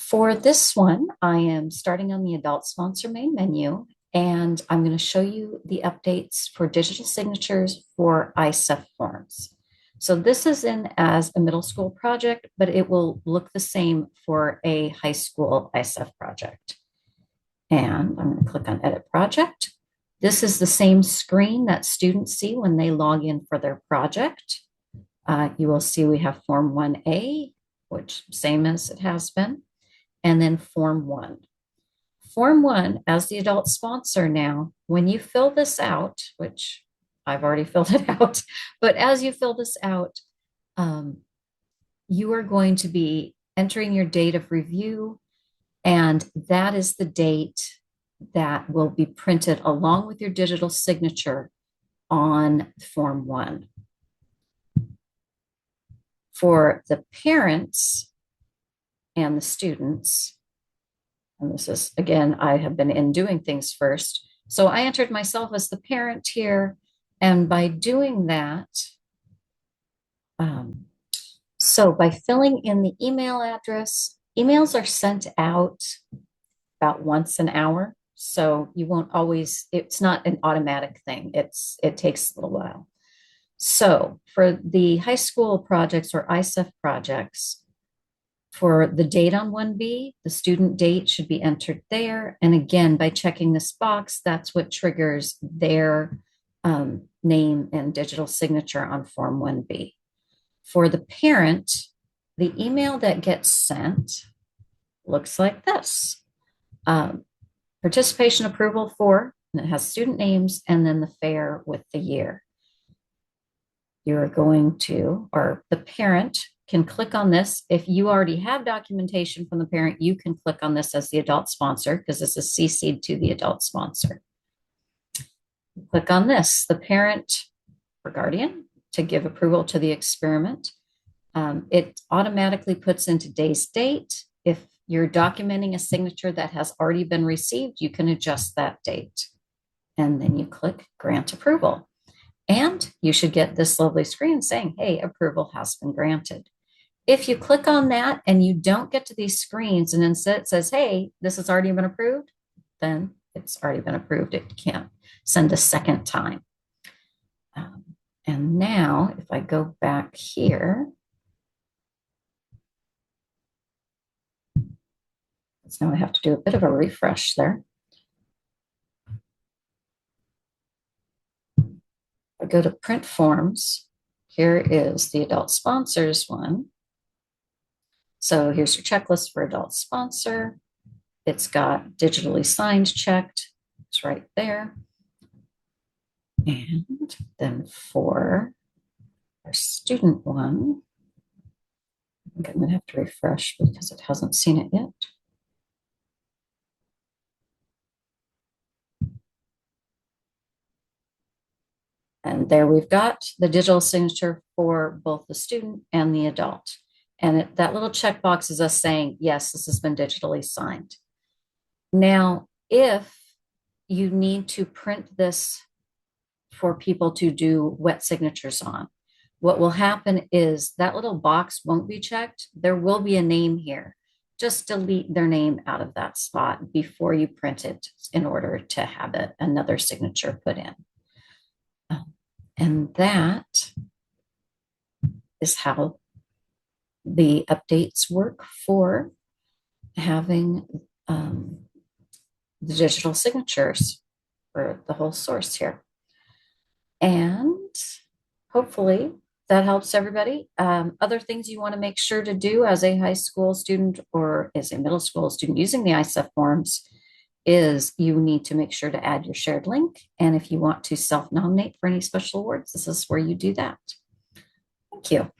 For this one, I am starting on the adult sponsor main menu, and I'm going to show you the updates for digital signatures for ISEF forms. So this is in as a middle school project, but it will look the same for a high school ISEF project. And I'm going to click on Edit Project. This is the same screen that students see when they log in for their project. You will see we have Form 1A, which same as it has been, and then Form 1. Form 1, as the adult sponsor now, when you fill this out, which I've already filled it out, but as you fill this out, you are going to be entering your date of review, and that is the date that will be printed along with your digital signature on Form 1. For the parents and the students, and this is, again, I have been in doing things first. So I entered myself as the parent here, and by doing that, so by filling in the email address, emails are sent out about once an hour. So you won't always, it's not an automatic thing. It takes a little while. So for the high school projects or ISEF projects, for the date on 1B, the student date should be entered there. And again, by checking this box, that's what triggers their name and digital signature on Form 1B. For the parent, the email that gets sent looks like this. Participation approval for, and it has student names and then the fair with the year. You're going to, or the parent can click on this. If you already have documentation from the parent, you can click on this as the adult sponsor because this is CC'd to the adult sponsor. Click on this, the parent or guardian, to give approval to the experiment. It automatically puts in today's date. If you're documenting a signature that has already been received, you can adjust that date. And then you click grant approval. And you should get this lovely screen saying, hey, approval has been granted. If you click on that and you don't get to these screens and instead it says, hey, this has already been approved, then it's already been approved. It can't send a second time. And now if I go back here, so now I have to do a bit of a refresh there. I go to print forms. Here is the adult sponsors one. So here's your checklist for adult sponsor. It's got digitally signed checked. It's right there. And then for our student one, I think I'm going to have to refresh because it hasn't seen it yet. And there we've got the digital signature for both the student and the adult. And that little checkbox is us saying, yes, this has been digitally signed. Now, if you need to print this for people to do wet signatures on, what will happen is that little box won't be checked. There will be a name here. Just delete their name out of that spot before you print it in order to have another signature put in. And that is how the updates work for having the digital signatures for the whole source here. And hopefully that helps everybody. Other things you want to make sure to do as a high school student or as a middle school student using the ISEF forms is you need to make sure to add your shared link. And if you want to self-nominate for any special awards, this is where you do that. Thank you.